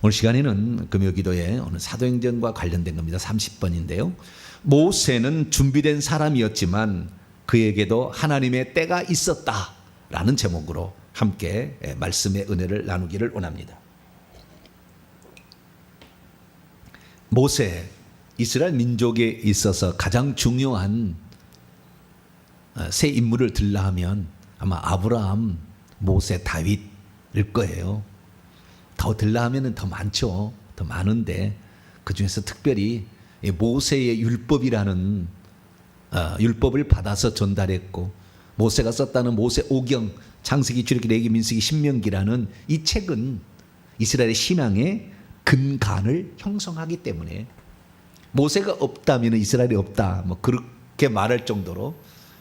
오늘 시간에는 금요기도에 오늘 사도행전과 관련된 겁니다. 30번인데요. 모세는 준비된 사람이었지만 그에게도 하나님의 때가 있었다라는 제목으로 함께 말씀의 은혜를 나누기를 원합니다. 모세, 이스라엘 민족에 있어서 가장 중요한 세 인물을 들라 하면 아마 아브라함, 모세, 다윗일 거예요. 더 들라 하면 더 많죠. 더 많은데 그 중에서 특별히 모세의 율법이라는 율법을 받아서 전달했고, 모세가 썼다는 모세 오경, 창세기, 출애굽기, 레위기, 민수기, 신명기라는 이 책은 이스라엘의 신앙의 근간을 형성하기 때문에 모세가 없다면 이스라엘이 없다, 뭐 그렇게 말할 정도로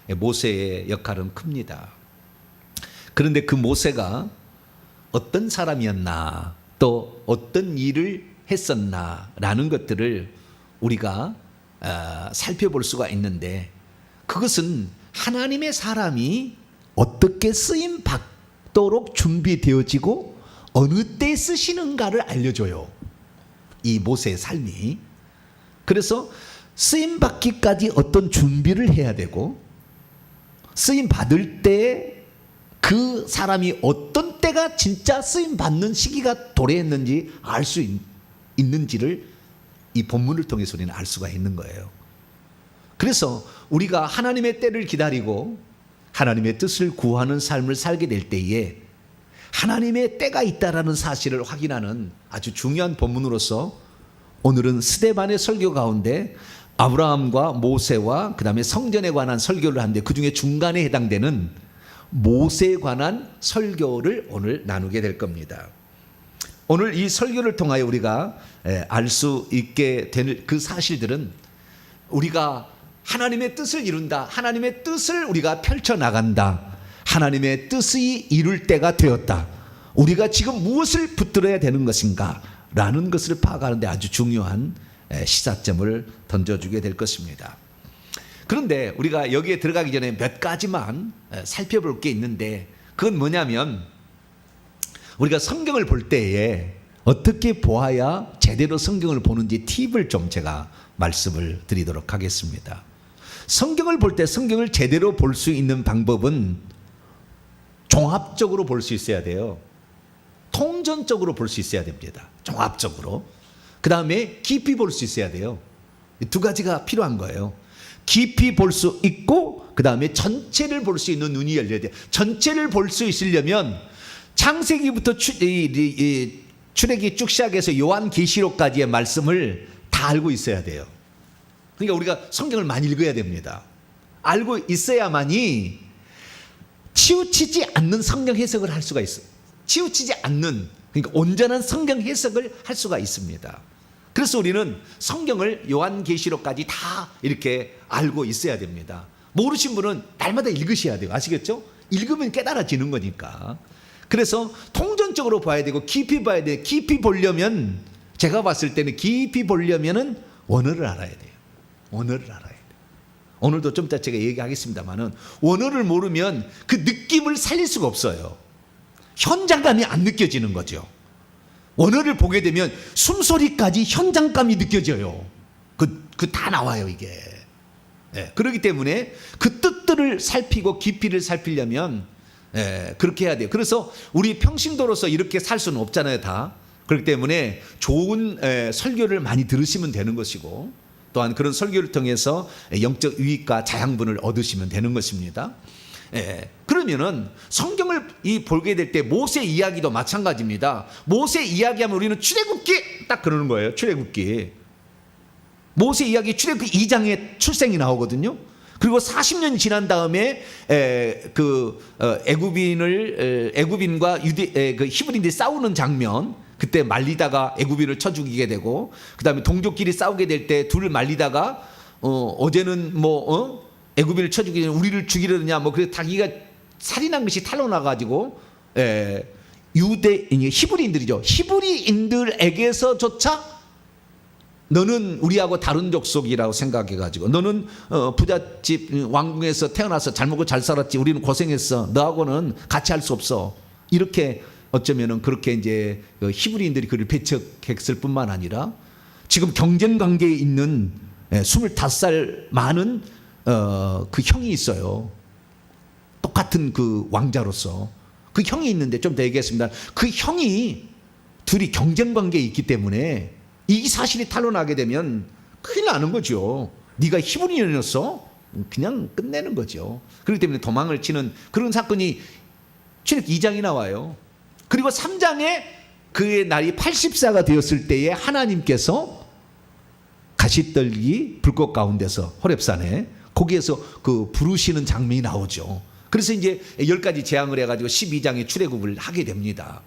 모세의 역할은 큽니다. 그런데 그 모세가 어떤 사람이었나, 또 어떤 일을 했었나라는 것들을 우리가 살펴볼 수가 있는데, 그것은 하나님의 사람이 어떻게 쓰임 받도록 준비되어지고 어느 때 쓰시는가를 알려줘요, 이 모세의 삶이. 그래서 쓰임 받기까지 어떤 준비를 해야 되고, 쓰임 받을 때 그 사람이 어떤 때가 진짜 쓰임 받는 시기가 도래했는지 알 수 있는지를 이 본문을 통해서 우리는 알 수가 있는 거예요. 그래서 우리가 하나님의 때를 기다리고 하나님의 뜻을 구하는 삶을 살게 될 때에 하나님의 때가 있다라는 사실을 확인하는 아주 중요한 본문으로서 오늘은 스데반의 설교 가운데 아브라함과 모세와 그 다음에 성전에 관한 설교를 하는데, 그 중에 중간에 해당되는 모세에 관한 설교를 오늘 나누게 될 겁니다. 오늘 이 설교를 통하여 우리가 알 수 있게 될 그 사실들은, 우리가 하나님의 뜻을 이룬다, 하나님의 뜻을 우리가 펼쳐나간다, 하나님의 뜻이 이룰 때가 되었다, 우리가 지금 무엇을 붙들어야 되는 것인가 라는 것을 파악하는 데 아주 중요한 시사점을 던져주게 될 것입니다. 그런데 우리가 여기에 들어가기 전에 몇 가지만 살펴볼 게 있는데, 그건 뭐냐면 우리가 성경을 볼 때에 어떻게 보아야 제대로 성경을 보는지 팁을 좀 제가 말씀을 드리도록 하겠습니다. 성경을 볼 때 성경을 제대로 볼 수 있는 방법은 종합적으로 볼 수 있어야 돼요. 통전적으로 볼 수 있어야 됩니다. 종합적으로. 그 다음에 깊이 볼 수 있어야 돼요. 두 가지가 필요한 거예요. 깊이 볼 수 있고, 그 다음에 전체를 볼 수 있는 눈이 열려야 돼요. 전체를 볼 수 있으려면 창세기부터 출애기 쭉 시작해서 요한계시록까지의 말씀을 다 알고 있어야 돼요. 그러니까 우리가 성경을 많이 읽어야 됩니다. 알고 있어야만이 치우치지 않는 성경 해석을 할 수가 있어요. 치우치지 않는, 그러니까 온전한 성경 해석을 할 수가 있습니다. 그래서 우리는 성경을 요한계시록까지 다 이렇게 알고 있어야 됩니다. 모르신 분은 날마다 읽으셔야 돼요. 아시겠죠? 읽으면 깨달아지는 거니까. 그래서 통전적으로 봐야 되고 깊이 봐야 돼요. 깊이 보려면, 제가 봤을 때는 깊이 보려면은 원어를 알아야 돼요. 원어를 알아야 돼요. 오늘도 좀 이따 제가 얘기하겠습니다만은, 원어를 모르면 그 느낌을 살릴 수가 없어요. 현장감이 안 느껴지는 거죠. 원어를 보게 되면 숨소리까지 현장감이 느껴져요. 그 다 나와요, 이게. 그렇기 때문에 그 뜻들을 살피고 깊이를 살피려면 그렇게 해야 돼요. 그래서 우리 평신도로서 이렇게 살 수는 없잖아요, 다. 그렇기 때문에 좋은 설교를 많이 들으시면 되는 것이고, 또한 그런 설교를 통해서 영적 유익과 자양분을 얻으시면 되는 것입니다. 그러면은 성경을 보게 될 때 모세 이야기도 마찬가지입니다. 모세 이야기하면 우리는 출애굽기 딱 그러는 거예요. 출애굽기. 모세 이야기 출애굽기 2장에 출생이 나오거든요. 그리고 40년이 지난 다음에 애굽인과 그 히브리인들이 싸우는 장면, 그때 말리다가 애굽인을 쳐 죽이게 되고, 그 다음에 동족끼리 싸우게 될 때 둘을 말리다가 어제는 애굽인을 쳐 죽이냐, 우리를 죽이려느냐, 그래서 자기가 살인한 것이 탄로나가지고 히브리인들이죠. 히브리인들에게서조차 너는 우리하고 다른 족속이라고 생각해가지고, 너는 부잣집 왕궁에서 태어나서 잘 먹고 잘 살았지, 우리는 고생했어, 너하고는 같이 할 수 없어, 이렇게 어쩌면은 그렇게 이제 그 히브리인들이 그를 배척했을 뿐만 아니라 지금 경쟁 관계에 있는 25살 많은 그 형이 있어요. 똑같은 그 왕자로서 그 형이 있는데 좀 더 얘기했습니다. 그 형이 둘이 경쟁 관계에 있기 때문에 이 사실이 탄로나게 되면 큰일 나는 거죠. 네가 히브리인이었어? 그냥 끝내는 거죠. 그렇기 때문에 도망을 치는 그런 사건이 출애굽기 2장이 나와요. 그리고 3장에 그의 날이 80세가 되었을 때에 하나님께서 가시떨기 불꽃 가운데서 호렙산에 거기에서 그 부르시는 장면이 나오죠. 그래서 이제 10가지 재앙을 해가지고 12장에 출애굽을 하게 됩니다.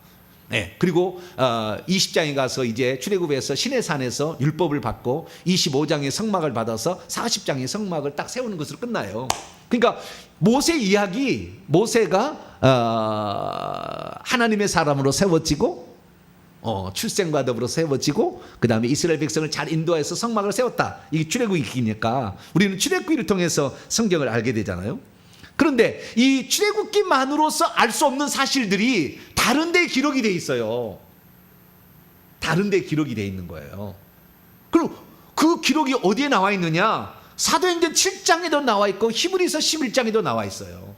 네. 그리고 20장에 가서 이제 출애굽에서 시내산에서 율법을 받고 25장에 성막을 받아서 40장에 성막을 딱 세우는 것으로 끝나요. 그러니까 모세 이야기, 모세가 하나님의 사람으로 세워지고 출생과 더불어 세워지고 그 다음에 이스라엘 백성을 잘 인도해서 성막을 세웠다. 이게 출애굽기니까 우리는 출애굽기를 통해서 성경을 알게 되잖아요. 그런데 이 출애굽기만으로서 알 수 없는 사실들이 다른 데 기록이 돼 있어요. 다른 데 기록이 돼 있는 거예요. 그리고 그 기록이 어디에 나와 있느냐? 사도행전 7장에도 나와 있고 히브리서 11장에도 나와 있어요.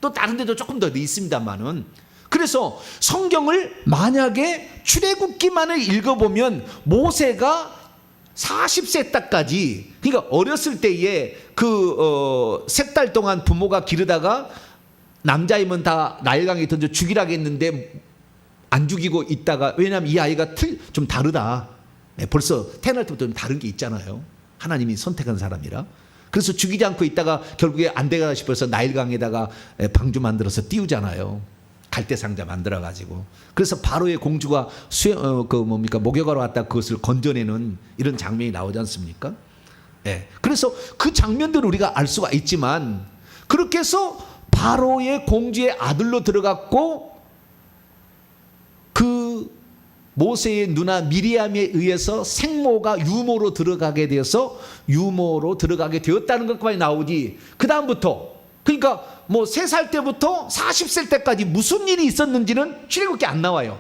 또 다른 데도 조금 더 있습니다만은. 그래서 성경을 만약에 출애굽기만을 읽어보면 모세가 40세 때까지, 그러니까 어렸을 때에 그 3달 동안 부모가 기르다가 남자이면 다 나일강에 던져 죽이라고 했는데 안 죽이고 있다가, 왜냐하면 이 아이가 좀 다르다. 벌써 태어날 때부터 좀 다른 게 있잖아요. 하나님이 선택한 사람이라. 그래서 죽이지 않고 있다가 결국에 안 되겠다 싶어서 나일강에다가 방주 만들어서 띄우잖아요. 갈대상자 만들어가지고. 그래서 바로의 공주가 목욕하러 왔다 그것을 건져내는 이런 장면이 나오지 않습니까? 예. 그래서 그 장면들을 우리가 알 수가 있지만, 그렇게 해서 바로의 공주의 아들로 들어갔고, 그 모세의 누나 미리암에 의해서 생모가 유모로 들어가게 되어서 유모로 들어가게 되었다는 것까지 나오지. 그 다음부터, 그러니까 뭐 3살 때부터 40세 때까지 무슨 일이 있었는지는 출애굽기 안 나와요.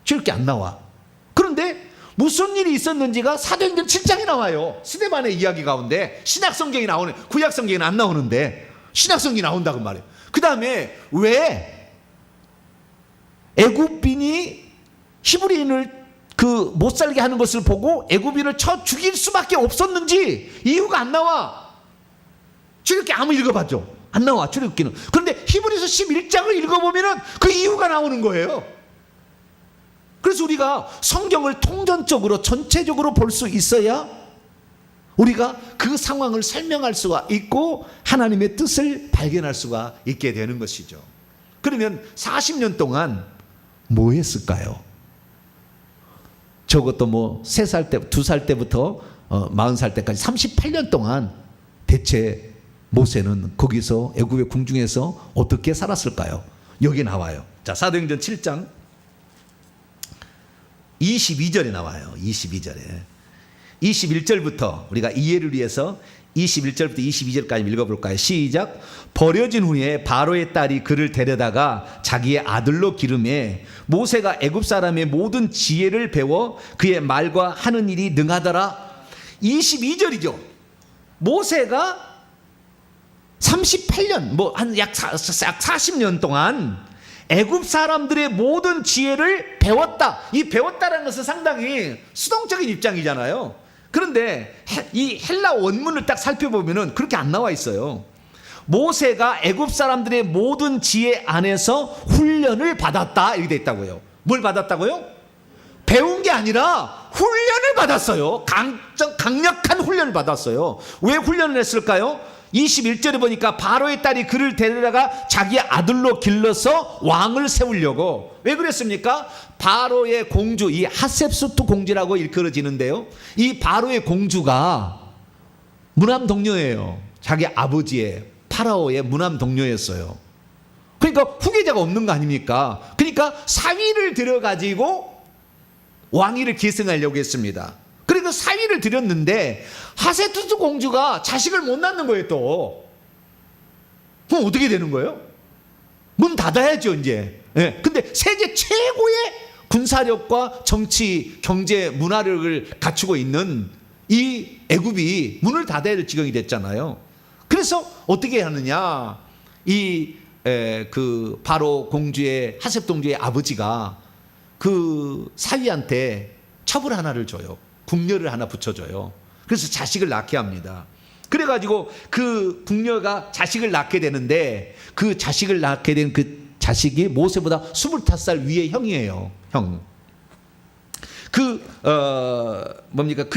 출애굽기 안 나와. 그런데 무슨 일이 있었는지가 사도행전 7장에 나와요. 스데반의 이야기 가운데. 신약성경이 나오는, 구약성경에는 안 나오는데 신약성경이 나온다고 말해요. 그 다음에 왜 애굽인이 히브리인을 못 살게 하는 것을 보고 애굽인을 쳐 죽일 수밖에 없었는지 이유가 안 나와. 출애굽기 아무 읽어봤죠? 안 나와, 출애굽기는. 그런데 히브리서 11장을 읽어보면 그 이유가 나오는 거예요. 그래서 우리가 성경을 통전적으로 전체적으로 볼 수 있어야 우리가 그 상황을 설명할 수가 있고 하나님의 뜻을 발견할 수가 있게 되는 것이죠. 그러면 40년 동안 뭐 했을까요? 적어도 뭐 3살 때, 2살 때부터 40살 때까지 38년 동안 대체 모세는 거기서 애굽의 궁중에서 어떻게 살았을까요? 여기 나와요. 자, 사도행전 7장 22절에 나와요. 22절에. 21절부터 우리가 이해를 위해서 21절부터 22절까지 읽어볼까요? 시작. 버려진 후에 바로의 딸이 그를 데려다가 자기의 아들로 기름해 모세가 애굽 사람의 모든 지혜를 배워 그의 말과 하는 일이 능하더라. 22절이죠. 모세가 38년, 약 40년 동안 애굽 사람들의 모든 지혜를 배웠다. 이 배웠다라는 것은 상당히 수동적인 입장이잖아요. 그런데 이 헬라 원문을 딱 살펴보면은 그렇게 안 나와 있어요. 모세가 애굽 사람들의 모든 지혜 안에서 훈련을 받았다 이렇게 돼 있다고요. 뭘 받았다고요? 배운 게 아니라 훈련을 받았어요. 강력한 훈련을 받았어요. 왜 훈련을 했을까요? 21절에 보니까 바로의 딸이 그를 데려다가 자기 아들로 길러서 왕을 세우려고. 왜 그랬습니까? 바로의 공주, 이 하셉수트 공주라고 일컬어지는데요, 이 바로의 공주가 무남 동료예요. 자기 아버지의 파라오의 무남 동료였어요. 그러니까 후계자가 없는 거 아닙니까? 그러니까 사위를 들여가지고 왕위를 계승하려고 했습니다. 그리고 사위를 들였는데 하세투스 공주가 자식을 못 낳는 거예요. 또 그럼 어떻게 되는 거예요? 문 닫아야죠 이제. 예. 근데 세계 최고의 군사력과 정치, 경제, 문화력을 갖추고 있는 이 애굽이 문을 닫아야 될 지경이 됐잖아요. 그래서 어떻게 하느냐? 그 바로 공주의 하셉 동주의 아버지가 그 사위한테 첩을 하나를 줘요. 궁녀를 하나 붙여줘요. 그래서 자식을 낳게 합니다. 그래가지고 그 궁녀가 자식을 낳게 되는데 그 자식을 낳게 된 그 자식이 모세보다 25살 위의 형이에요. 형. 그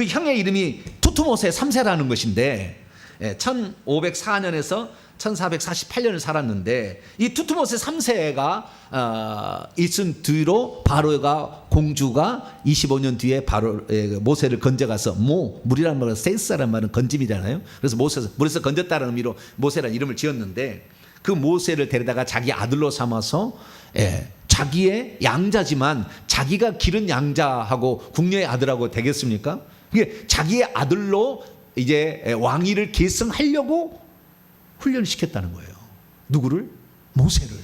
형의 이름이 투투모세 3세라는 것인데 1504년에서 1448년을 살았는데 이 투투모세 3세가 있은 뒤로 바로가 공주가 25년 뒤에 바로 모세를 건져가서 물이라는 말은 세스라는 말은 건짐이잖아요. 그래서 물에서 건졌다는 의미로 모세라는 이름을 지었는데 그 모세를 데려다가 자기 아들로 삼아서 자기의 양자지만 자기가 기른 양자하고 궁녀의 아들하고 되겠습니까? 이게 자기의 아들로 이제 왕위를 계승하려고 훈련을 시켰다는 거예요. 누구를? 모세를.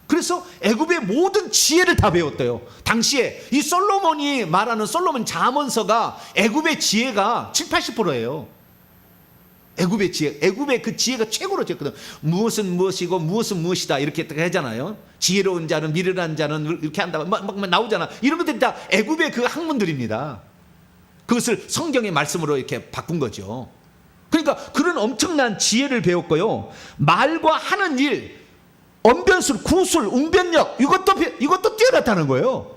그래서 애굽의 모든 지혜를 다 배웠대요. 당시에 이 솔로몬이 말하는 솔로몬 잠언서가 애굽의 지혜가 70~80%예요. 애굽의 지혜, 애굽의 그 지혜가 최고로 됐거든. 무엇은 무엇이고 무엇은 무엇이다 이렇게 하잖아요. 지혜로운 자는 미련한 자는 이렇게 한다 막 나오잖아. 이런 것들이 다 애굽의 그 학문들입니다. 그것을 성경의 말씀으로 이렇게 바꾼 거죠. 그러니까 그런 엄청난 지혜를 배웠고요. 말과 하는 일, 언변술, 구술, 웅변력 이것도 뛰어났다는 거예요.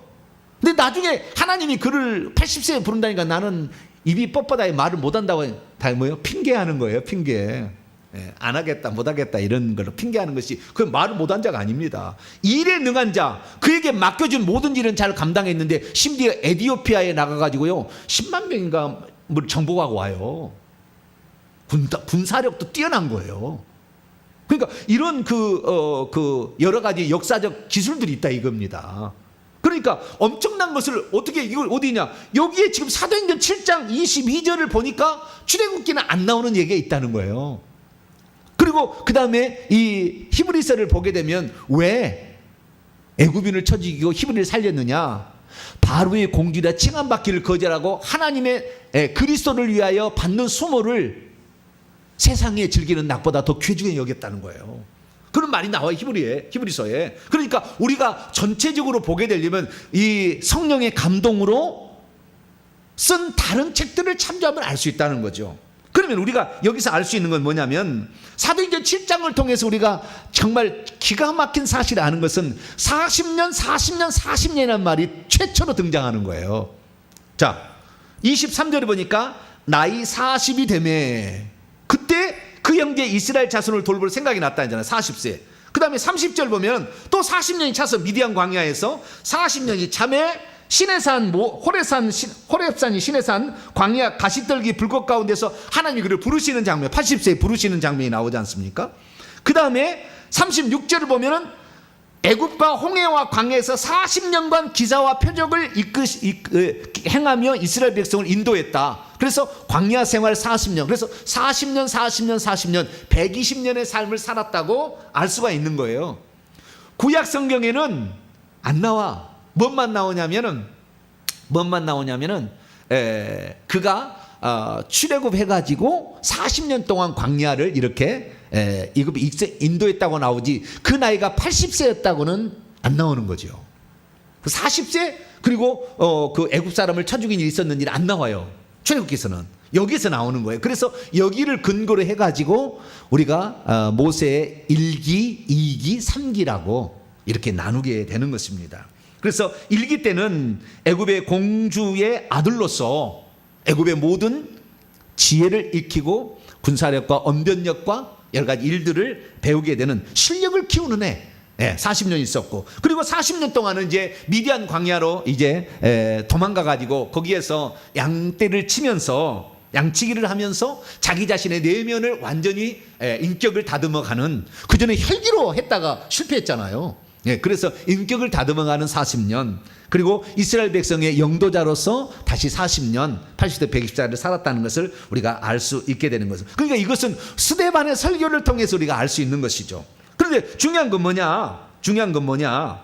근데 나중에 하나님이 그를 80세에 부른다니까 나는 입이 뻣뻣하게 말을 못한다고 다 뭐예요? 핑계하는 거예요. 핑계. 안 하겠다 못하겠다 이런 걸로 핑계하는 것이 그 말을 못한 자가 아닙니다. 일에 능한 자, 그에게 맡겨준 모든 일은 잘 감당했는데 심지어 에티오피아에 나가가지고요 10만 명인가 뭘 정복하고 와요. 군사력도 뛰어난 거예요. 그러니까 이런 그 여러 가지 역사적 기술들이 있다 이겁니다. 그러니까 엄청난 것을 어떻게 이걸 어디냐? 여기에 지금 사도행전 7장 22절을 보니까 출애굽기는 안 나오는 얘기가 있다는 거예요. 그리고 그 다음에 이 히브리서를 보게 되면 왜 애굽인을 쳐 죽이고 히브리를 살렸느냐? 바로의 공주라 칭함받기를 거절하고 하나님의 그리스도를 위하여 받는 수모를 세상에 즐기는 낙보다 더 귀중히 여겼다는 거예요. 그런 말이 나와요. 히브리서에. 그러니까 우리가 전체적으로 보게 되려면 이 성령의 감동으로 쓴 다른 책들을 참조하면 알 수 있다는 거죠. 그러면 우리가 여기서 알 수 있는 건 뭐냐면 사도행전 7장을 통해서 우리가 정말 기가 막힌 사실을 아는 것은 40년이라는 말이 최초로 등장하는 거예요. 자, 23절에 보니까 나이 40이 되매 그때 그 형제 이스라엘 자손을 돌볼 생각이 났다 했잖아요. 40세. 그 다음에 30절 보면 또 40년이 차서 미디안 광야에서 40년이 참에 시내산 호렙산이 시내산 광야 가시떨기 불꽃 가운데서 하나님이 그를 부르시는 장면, 80세에 부르시는 장면이 나오지 않습니까? 그 다음에 36절을 보면은 애굽과 홍해와 광야에서 40년간 기사와 표적을 행하며 이스라엘 백성을 인도했다. 그래서 광야 생활 40년. 그래서 40년 120년의 삶을 살았다고 알 수가 있는 거예요. 구약 성경에는 안 나와. 뭔만 나오냐면은 그가 출애굽 해가지고 40년 동안 광야를 이렇게 인도했다고 나오지 그 나이가 80세였다고는 안 나오는 거죠. 40세 그리고 그 애굽 사람을 쳐 죽인 일이 있었는지는 안 나와요. 출애굽기서는 여기서 나오는 거예요. 그래서 여기를 근거로 해가지고 우리가 모세의 1기, 2기, 3기라고 이렇게 나누게 되는 것입니다. 그래서 1기 때는 애굽의 공주의 아들로서 애굽의 모든 지혜를 익히고 군사력과 언변력과 여러 가지 일들을 배우게 되는 실력을 키우는 애. 40년 있었고 그리고 40년 동안은 이제 미디안 광야로 이제 도망가 가지고 거기에서 양떼를 치면서 양치기를 하면서 자기 자신의 내면을 완전히 인격을 다듬어가는 그 전에 혈기로 했다가 실패했잖아요. 그래서 인격을 다듬어가는 40년 그리고 이스라엘 백성의 영도자로서 다시 40년 80대 120살을 살았다는 것을 우리가 알 수 있게 되는 것은 그러니까 이것은 스데반의 설교를 통해서 우리가 알 수 있는 것이죠. 그런데 그런데 중요한 건 뭐냐? 중요한 건 뭐냐?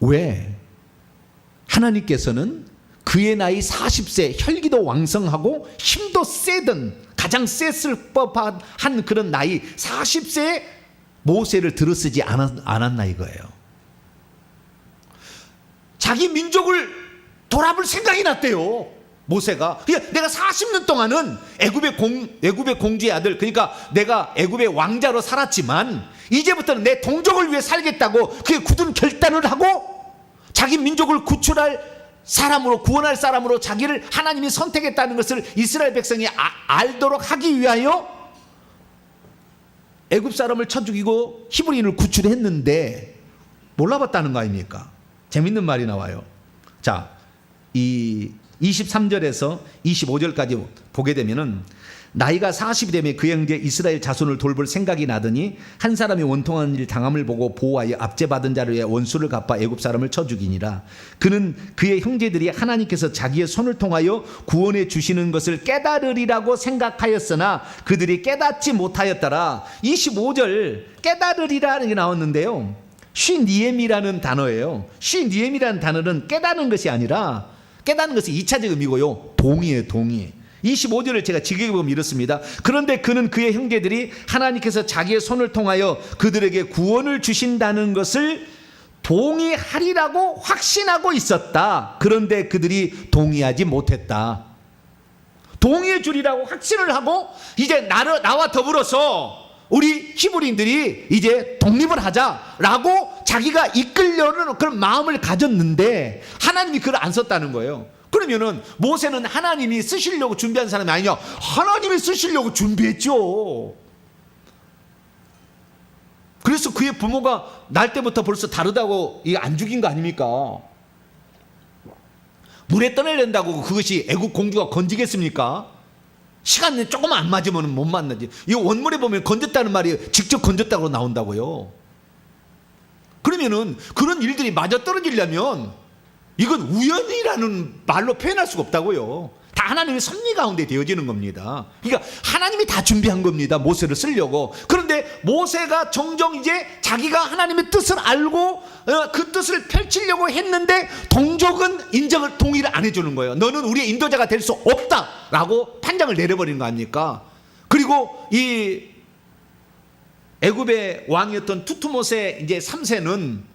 왜 하나님께서는 그의 나이 40세 혈기도 왕성하고 힘도 세던 가장 셌을 법한 그런 나이 40세에 모세를 들어쓰지 않았나 이거예요. 자기 민족을 돌아볼 생각이 났대요. 모세가. 그러니까 내가 40년 동안은 애굽의 공주의 아들, 그러니까 내가 애굽의 왕자로 살았지만 이제부터는 내 동족을 위해 살겠다고 그게 굳은 결단을 하고 자기 민족을 구출할 사람으로, 구원할 사람으로 자기를 하나님이 선택했다는 것을 이스라엘 백성이 알도록 하기 위하여 애굽 사람을 쳐 죽이고 히브리인을 구출했는데 몰라봤다는 거 아닙니까? 재밌는 말이 나와요. 자, 이 23절에서 25절까지 보게 되면은 나이가 40이 되면 그 형제 이스라엘 자손을 돌볼 생각이 나더니 한 사람이 원통한 일 당함을 보고 보호하여 압제받은 자를 위해 원수를 갚아 애굽 사람을 쳐 죽이니라. 그는 그의 형제들이 하나님께서 자기의 손을 통하여 구원해 주시는 것을 깨달으리라고 생각하였으나 그들이 깨닫지 못하였더라. 25절 깨달으리라는 게 나왔는데요, 쉬니엠이라는 단어예요. 쉬니엠이라는 단어는 깨닫는 것이 아니라, 깨닫는 것이 2차적 의미고요, 동의예요, 동의. 25절을 제가 직역해 보면 이렇습니다. 그런데 그는 그의 형제들이 하나님께서 자기의 손을 통하여 그들에게 구원을 주신다는 것을 동의하리라고 확신하고 있었다. 그런데 그들이 동의하지 못했다. 동의해 주리라고 확신을 하고 이제 나와 더불어서 우리 히브리인들이 이제 독립을 하자라고 자기가 이끌려는 그런 마음을 가졌는데 하나님이 그걸 안 썼다는 거예요. 그러면은 모세는 하나님이 쓰시려고 준비한 사람이 아니냐? 하나님이 쓰시려고 준비했죠. 그래서 그의 부모가 날 때부터 벌써 다르다고 이게 안 죽인 거 아닙니까? 물에 떠내려낸다고 그것이 애국 공주가 건지겠습니까? 시간이 조금 안 맞으면 못 만나지. 이 원문에 보면 건졌다는 말이 직접 건졌다고 나온다고요. 그러면은 그런 일들이 맞아 떨어지려면 이건 우연이라는 말로 표현할 수가 없다고요. 다 하나님의 섭리 가운데 되어지는 겁니다. 그러니까 하나님이 다 준비한 겁니다, 모세를 쓰려고. 그런데 모세가 종종 이제 자기가 하나님의 뜻을 알고 그 뜻을 펼치려고 했는데 동족은 동의를 안 해주는 거예요. 너는 우리의 인도자가 될 수 없다라고 판정을 내려버리는 거 아닙니까? 그리고 이 애굽의 왕이었던 투투모세 이제 3세는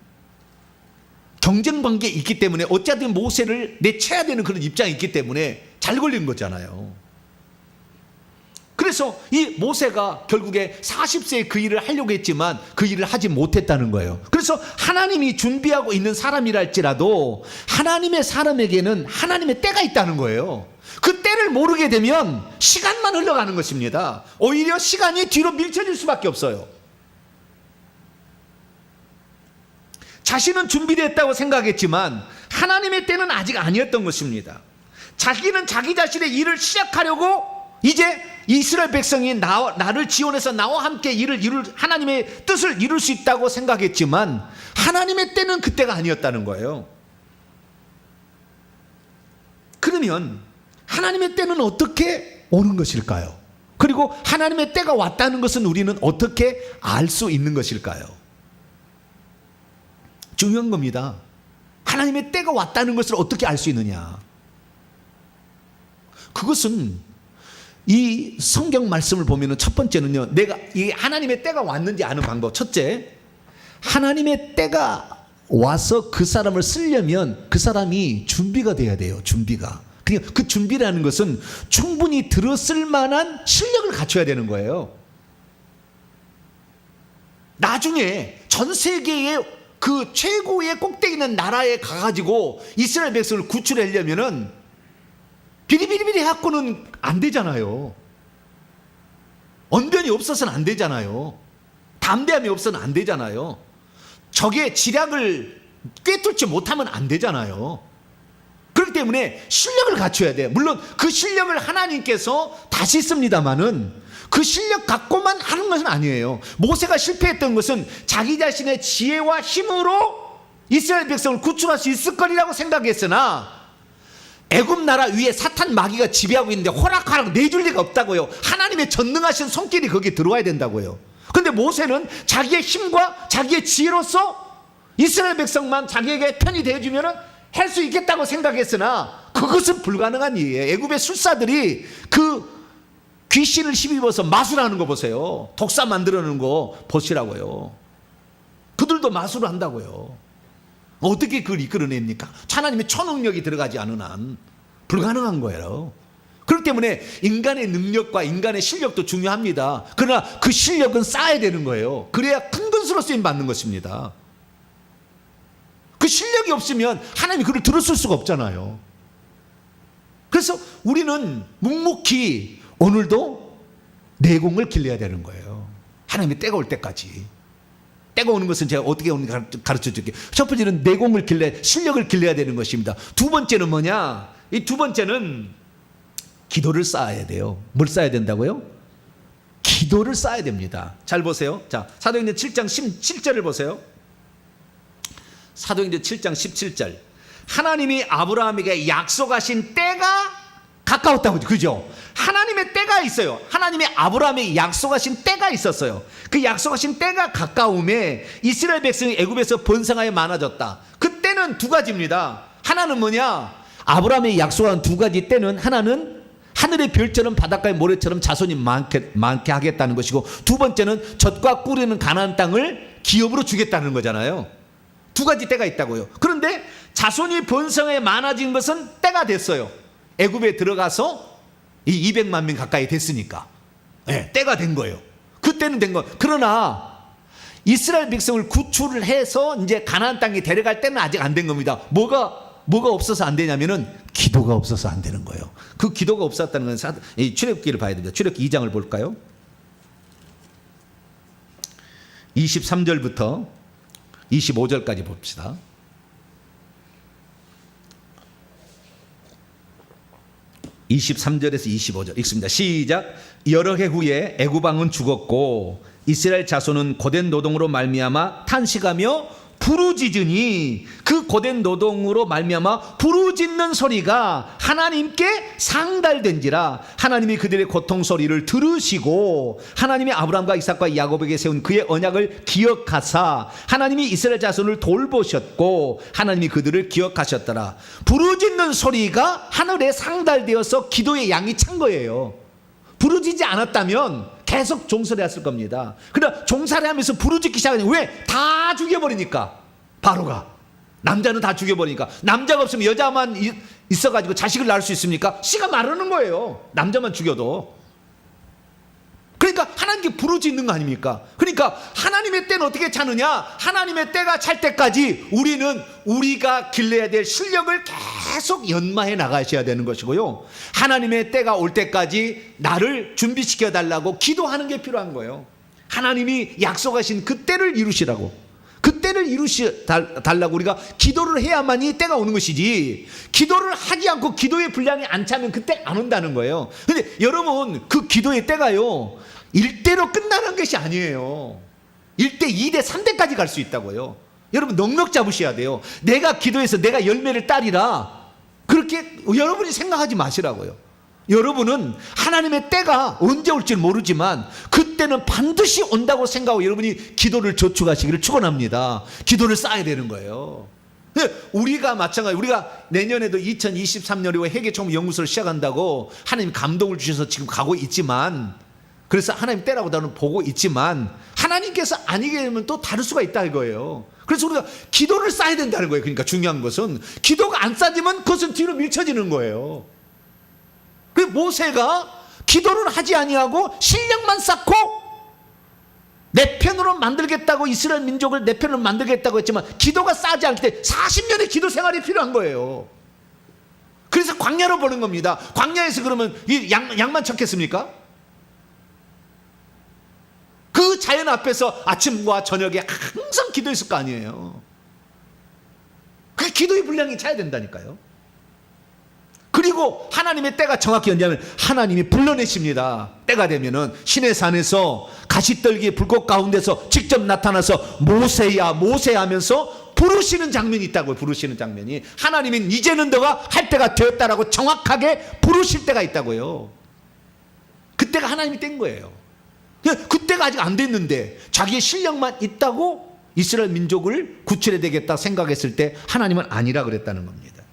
경쟁 관계에 있기 때문에 어쨌든 모세를 내쳐야 되는 그런 입장이 있기 때문에 잘 걸린 거잖아요. 그래서 이 모세가 결국에 40세에 그 일을 하려고 했지만 그 일을 하지 못했다는 거예요. 그래서 하나님이 준비하고 있는 사람이랄지라도 하나님의 사람에게는 하나님의 때가 있다는 거예요. 그 때를 모르게 되면 시간만 흘러가는 것입니다. 오히려 시간이 뒤로 밀쳐질 수밖에 없어요. 자신은 준비됐다고 생각했지만 하나님의 때는 아직 아니었던 것입니다. 자기는 자기 자신의 일을 시작하려고 이제 이스라엘 백성이 나를 지원해서 나와 함께 하나님의 뜻을 이룰 수 있다고 생각했지만 하나님의 때는 그때가 아니었다는 거예요. 그러면 하나님의 때는 어떻게 오는 것일까요? 그리고 하나님의 때가 왔다는 것은 우리는 어떻게 알 수 있는 것일까요? 중요한 겁니다. 하나님의 때가 왔다는 것을 어떻게 알 수 있느냐? 그것은 이 성경 말씀을 보면은 첫 번째는요, 내가 이 하나님의 때가 왔는지 아는 방법. 첫째, 하나님의 때가 와서 그 사람을 쓰려면 그 사람이 준비가 돼야 돼요. 준비가. 그러니까 그 준비라는 것은 충분히 들었을 만한 실력을 갖춰야 되는 거예요. 나중에 전 세계의 그 최고의 꼭대기 있는 나라에 가가지고 이스라엘 백성을 구출하려면은 비리비리비리 해갖고는 안 되잖아요. 언변이 없어서는 안 되잖아요. 담대함이 없어서는 안 되잖아요. 적의 지략을 꿰뚫지 못하면 안 되잖아요. 그렇기 때문에 실력을 갖춰야 돼요. 물론 그 실력을 하나님께서 다시 씁니다마는 그 실력 갖고만 하는 것은 아니에요. 모세가 실패했던 것은 자기 자신의 지혜와 힘으로 이스라엘 백성을 구출할 수 있을 거리라고 생각했으나 애굽 나라 위에 사탄 마귀가 지배하고 있는데 호락호락 내줄 리가 없다고요. 하나님의 전능하신 손길이 거기에 들어와야 된다고요. 근데 모세는 자기의 힘과 자기의 지혜로서 이스라엘 백성만 자기에게 편히 대해주면 할 수 있겠다고 생각했으나 그것은 불가능한 일이에요. 애굽의 술사들이 그 귀신을 힘입어서 마술하는 거 보세요. 독사 만들어내는 거 보시라고요. 그들도 마술을 한다고요. 어떻게 그걸 이끌어냅니까? 하나님의 초능력이 들어가지 않은 한 불가능한 거예요. 그렇기 때문에 인간의 능력과 인간의 실력도 중요합니다. 그러나 그 실력은 쌓아야 되는 거예요. 그래야 큰 것으로 쓰임 받는 것입니다. 그 실력이 없으면 하나님이 그를 들었을 수가 없잖아요. 그래서 우리는 묵묵히 오늘도 내공을 길러야 되는 거예요. 하나님의 때가 올 때까지. 때가 오는 것은 제가 어떻게 오는지 가르쳐 줄게요. 첫 번째는 내공을 길러야, 실력을 길러야 되는 것입니다. 두 번째는 뭐냐? 이 두 번째는 기도를 쌓아야 돼요. 뭘 쌓아야 된다고요? 기도를 쌓아야 됩니다. 잘 보세요. 자, 사도행전 7장 17절을 보세요. 사도행전 7장 17절. 하나님이 아브라함에게 약속하신 때가 가까웠다고, 그죠? 하나님의 때가 있어요. 하나님이 아브라함에게 약속하신 때가 있었어요. 그 약속하신 때가 가까움에 이스라엘 백성이 애굽에서 번성하여 많아졌다. 그 때는 두 가지입니다. 하나는 뭐냐? 아브라함에게 약속한 두 가지 때는, 하나는 하늘의 별처럼 바닷가의 모래처럼 자손이 많게 하겠다는 것이고, 두 번째는 젖과 꿀이는 가나안 땅을 기업으로 주겠다는 거잖아요. 두 가지 때가 있다고요. 그런데 자손이 번성에 많아진 것은 때가 됐어요. 애굽에 들어가서 이 200만 명 가까이 됐으니까, 네, 때가 된 거예요. 그때는 된 거. 그러나 이스라엘 백성을 구출을 해서 이제 가나안 땅에 데려갈 때는 아직 안 된 겁니다. 뭐가 없어서 안 되냐면은 기도가 없어서 안 되는 거예요. 그 기도가 없었다는 건 출애굽기를 봐야 됩니다. 출애굽기 2장을 볼까요? 23절부터 25절까지 봅시다. 23절에서 25절 읽습니다. 시작. 여러 해 후에 애굽 왕은 죽었고 이스라엘 자손은 고된 노동으로 말미암아 탄식하며 부르짖으니, 그 고된 노동으로 말미암아 부르짖는 소리가 하나님께 상달된지라. 하나님이 그들의 고통 소리를 들으시고 하나님이 아브라함과 이삭과 야곱에게 세운 그의 언약을 기억하사 하나님이 이스라엘 자손을 돌보셨고 하나님이 그들을 기억하셨더라. 부르짖는 소리가 하늘에 상달되어서 기도의 양이 찬 거예요. 부르짖지 않았다면 계속 종살이했을 겁니다. 그러나 종살이하면서 부르짖기 시작하니, 왜? 다 죽여버리니까. 바로가 남자는 다 죽여버리니까. 남자가 없으면 여자만 있어가지고 자식을 낳을 수 있습니까? 씨가 마르는 거예요. 남자만 죽여도. 그러니까 하나님께 부르짖는 거 아닙니까? 그러니까 하나님의 때는 어떻게 차느냐? 하나님의 때가 찰 때까지 우리는 우리가 길러야 될 실력을 계속 연마해 나가셔야 되는 것이고요, 하나님의 때가 올 때까지 나를 준비시켜 달라고 기도하는 게 필요한 거예요. 하나님이 약속하신 그 때를 이루시라고, 그 때를 이루시 달라고 우리가 기도를 해야만이 때가 오는 것이지, 기도를 하지 않고 기도의 분량이 안 차면 그때 안 온다는 거예요. 근데 여러분, 그 기도의 때가요 1대로 끝나는 것이 아니에요. 1대, 2대, 3대까지 갈 수 있다고요. 여러분 넉넉 잡으셔야 돼요. 내가 기도해서 내가 열매를 따리라, 그렇게 여러분이 생각하지 마시라고요. 여러분은 하나님의 때가 언제 올지 모르지만 그때는 반드시 온다고 생각하고 여러분이 기도를 저축하시기를 축원합니다. 기도를 쌓아야 되는 거예요. 우리가 마찬가지, 우리가 내년에도 2023년에 회계총무 연구소를 시작한다고 하나님 감동을 주셔서 지금 가고 있지만, 그래서 하나님 때라고 나는 보고 있지만 하나님께서 아니게 되면 또 다를 수가 있다 이거예요. 그래서 우리가 기도를 쌓아야 된다는 거예요. 그러니까 중요한 것은 기도가 안 쌓이면 그것은 뒤로 밀쳐지는 거예요. 그 모세가 기도를 하지 아니하고 실력만 쌓고 내 편으로 만들겠다고, 이스라엘 민족을 내 편으로 만들겠다고 했지만 기도가 쌓지 않을 때 40년의 기도 생활이 필요한 거예요. 그래서 광야로 보는 겁니다. 광야에서 그러면 이 양만 쳤겠습니까? 그 자연 앞에서 아침과 저녁에 항상 기도했을 거 아니에요. 그 기도의 분량이 차야 된다니까요. 그리고 하나님의 때가 정확히 언제냐면 하나님이 불러내십니다. 때가 되면은 시내산에서 가시떨기의 불꽃 가운데서 직접 나타나서 모세야 모세야 하면서 부르시는 장면이 있다고요. 부르시는 장면이, 하나님은 이제는 너가 할 때가 되었다라고 정확하게 부르실 때가 있다고요. 그때가 하나님이 된 거예요. 그때가 아직 안 됐는데 자기의 실력만 있다고 이스라엘 민족을 구출해야 되겠다 생각했을 때 하나님은 아니라 그랬다는 겁니다.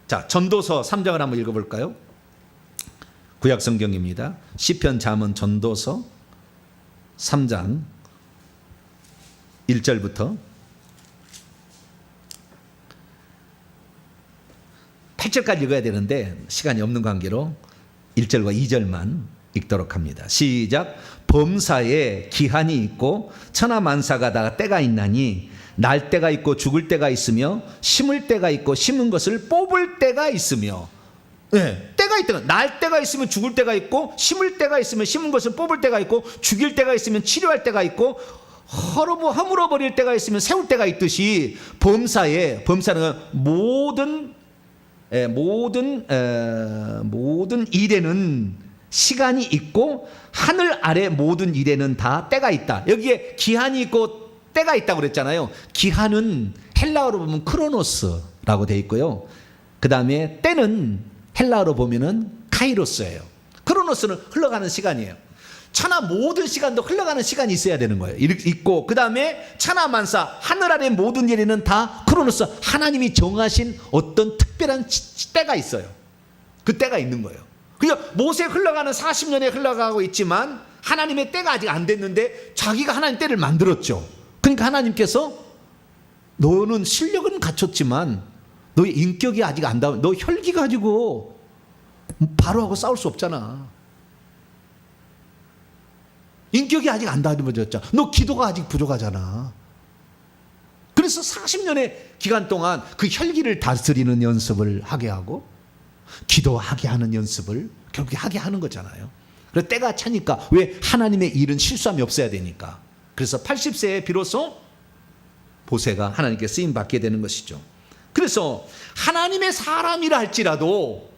자, 전도서 3장을 한번 읽어볼까요? 구약 성경입니다. 시편, 잠언, 전도서 3장 1절부터 8절까지 읽어야 되는데 시간이 없는 관계로 1절과 2절만 읽도록 합니다. 시작. 범사에 기한이 있고 천하만사가 다 때가 있나니 날 때가 있고 죽을 때가 있으며 심을 때가 있고 심은 것을 뽑을 때가 있으며, 때가 있다. 날 때가 있으면 죽을 때가 있고 심을 때가 있으면 심은 것을 뽑을 때가 있고 죽일 때가 있으면 치료할 때가 있고 허물어 버릴 때가 있으면 세울 때가 있듯이 범사는 모든 일에는 시간이 있고 하늘 아래 모든 일에는 다 때가 있다. 여기에 기한이 있고 때가 있다고 그랬잖아요. 기한은 헬라어로 보면 크로노스라고 되어 있고요. 그 다음에 때는 헬라어로 보면은 카이로스예요. 크로노스는 흘러가는 시간이에요. 천하 모든 시간도 흘러가는 시간이 있어야 되는 거예요. 있고 그 다음에 천하만사 하늘 아래 모든 일에는 다 크로노스, 하나님이 정하신 어떤 특별한 때가 있어요. 그 때가 있는 거예요. 그러니까 모세 흘러가는 40년에 흘러가고 있지만 하나님의 때가 아직 안 됐는데 자기가 하나님 때를 만들었죠. 그러니까 하나님께서 너는 실력은 갖췄지만 너의 인격이 아직 안 닿아. 너 혈기 가지고 바로하고 싸울 수 없잖아. 인격이 아직 안 다듬어졌잖아. 너 기도가 아직 부족하잖아. 그래서 40년의 기간 동안 그 혈기를 다스리는 연습을 하게 하고 기도하게 하는 연습을 결국에 하게 하는 거잖아요. 그래서 때가 차니까, 왜? 하나님의 일은 실수함이 없어야 되니까. 그래서 80세에 비로소 모세가 하나님께 쓰임 받게 되는 것이죠. 그래서 하나님의 사람이라 할지라도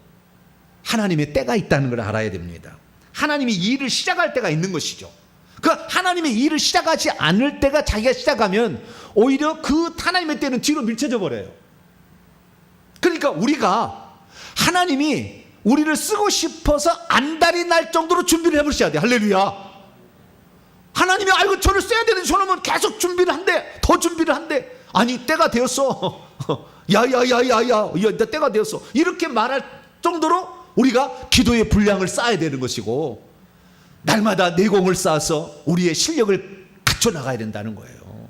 하나님의 때가 있다는 걸 알아야 됩니다. 하나님이 이 일을 시작할 때가 있는 것이죠. 그 하나님의 일을 시작하지 않을 때가 자기가 시작하면 오히려 그 하나님의 때는 뒤로 밀쳐져 버려요. 그러니까 우리가 하나님이 우리를 쓰고 싶어서 안달이 날 정도로 준비를 해보셔야 돼. 할렐루야. 하나님이 아이고 저를 써야 되는 저놈은 계속 준비를 한대. 더 준비를 한대. 아니 때가 되었어. 야야야야야 때가 되었어. 이렇게 말할 정도로 우리가 기도의 분량을 쌓아야 되는 것이고 날마다 내공을 쌓아서 우리의 실력을 갖춰 나가야 된다는 거예요.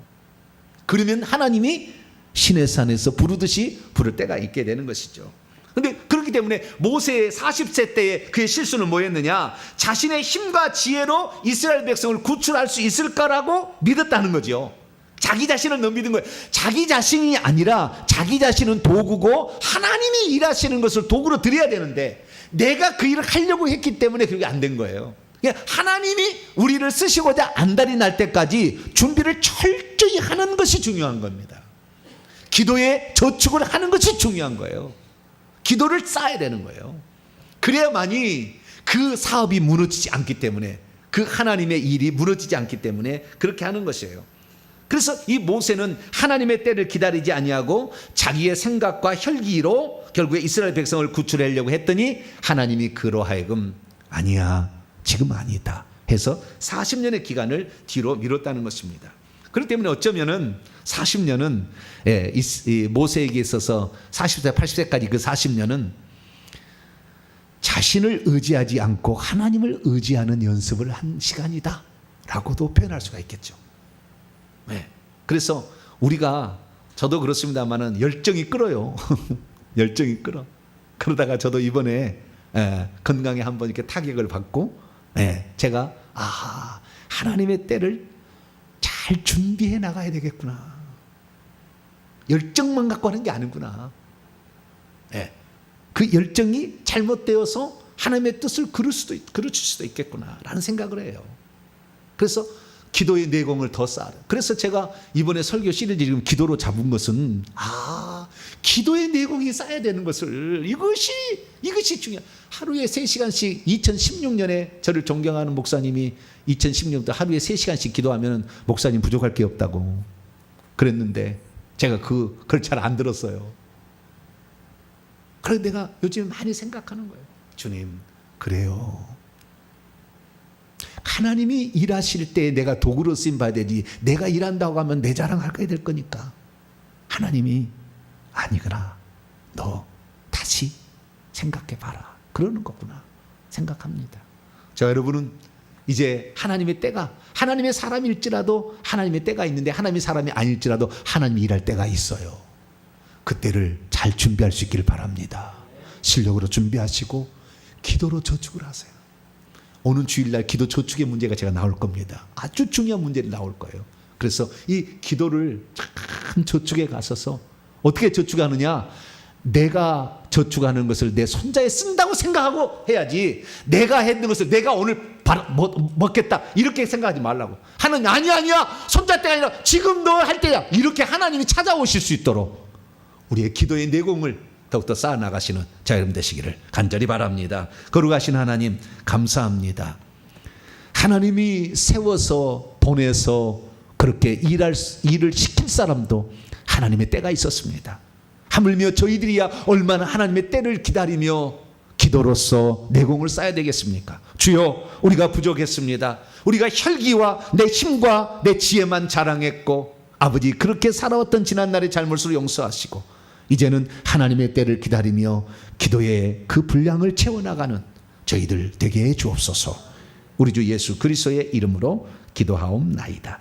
그러면 하나님이 신의 산에서 부르듯이 부를 때가 있게 되는 것이죠. 근데 그렇기 때문에 모세의 40세 때의 그의 실수는 뭐였느냐? 자신의 힘과 지혜로 이스라엘 백성을 구출할 수 있을까라고 믿었다는 거죠. 자기 자신을 너무 믿은 거예요. 자기 자신이 아니라 자기 자신은 도구고 하나님이 일하시는 것을 도구로 드려야 되는데 내가 그 일을 하려고 했기 때문에 그게 안 된 거예요. 하나님이 우리를 쓰시고자 안달이 날 때까지 준비를 철저히 하는 것이 중요한 겁니다. 기도에 저축을 하는 것이 중요한 거예요. 기도를 쌓아야 되는 거예요. 그래야만이 그 사업이 무너지지 않기 때문에, 그 하나님의 일이 무너지지 않기 때문에 그렇게 하는 것이에요. 그래서 이 모세는 하나님의 때를 기다리지 아니하고 자기의 생각과 혈기로 결국에 이스라엘 백성을 구출하려고 했더니 하나님이 그로 하여금 아니야, 지금 아니다 해서 40년의 기간을 뒤로 미뤘다는 것입니다. 그렇기 때문에 어쩌면은 40년은 이 모세에게 있어서 40세 80세까지 그 40년은 자신을 의지하지 않고 하나님을 의지하는 연습을 한 시간이다 라고도 표현할 수가 있겠죠. 그래서 우리가, 저도 그렇습니다만은 열정이 끓어요. 열정이 끓어. 그러다가 저도 이번에 건강에 한번 이렇게 타격을 받고 제가 하나님의 때를 잘 준비해 나가야 되겠구나. 열정만 갖고 하는 게 아니구나. 그 열정이 잘못되어서 하나님의 뜻을 그르칠 수도 있겠구나 라는 생각을 해요. 그래서 기도의 내공을 더 쌓아라. 그래서 제가 이번에 설교 시리즈 지금 기도로 잡은 것은 기도의 내공이 쌓여야 되는 것을, 이것이 중요해. 하루에 3시간씩 2016년에 저를 존경하는 목사님이 2016년도 하루에 3시간씩 기도하면 목사님 부족할 게 없다고 그랬는데 제가 그걸 잘 안 들었어요. 그래서 내가 요즘 많이 생각하는 거예요. 주님, 그래요. 하나님이 일하실 때 내가 도구로 쓰임 받아야 되지, 내가 일한다고 하면 내 자랑할 거야 될 거니까. 하나님이 아니구나, 너 다시 생각해 봐라, 그러는 거구나 생각합니다. 자, 여러분은 이제 하나님의 때가, 하나님의 사람일지라도 하나님의 때가 있는데, 하나님의 사람이 아닐지라도 하나님이 일할 때가 있어요. 그때를 잘 준비할 수 있기를 바랍니다. 실력으로 준비하시고 기도로 저축을 하세요. 오는 주일날 기도 저축의 문제가 제가 나올 겁니다. 아주 중요한 문제를 나올 거예요. 그래서 이 기도를 참 저축에 가서서 어떻게 저축하느냐, 내가 저축하는 것을 내 손자에 쓴다고 생각하고 해야지, 내가 했는 것을 내가 오늘 먹겠다 이렇게 생각하지 말라고. 하나님 아니야 손자 때가 아니라 지금 너 할 때야, 이렇게 하나님이 찾아오실 수 있도록 우리의 기도의 내공을 더욱더 쌓아나가시는 자 여러분 되시기를 간절히 바랍니다. 거룩하신 하나님 감사합니다. 하나님이 세워서 보내서 그렇게 일을 시킬 사람도 하나님의 때가 있었습니다. 하물며 저희들이야 얼마나 하나님의 때를 기다리며 기도로서 내공을 쌓아야 되겠습니까? 주여, 우리가 부족했습니다. 우리가 혈기와 내 힘과 내 지혜만 자랑했고, 아버지 그렇게 살아왔던 지난날의 잘못을 용서하시고 이제는 하나님의 때를 기다리며 기도의 그 분량을 채워나가는 저희들 되게 해 주옵소서. 우리 주 예수 그리스도의 이름으로 기도하옵나이다.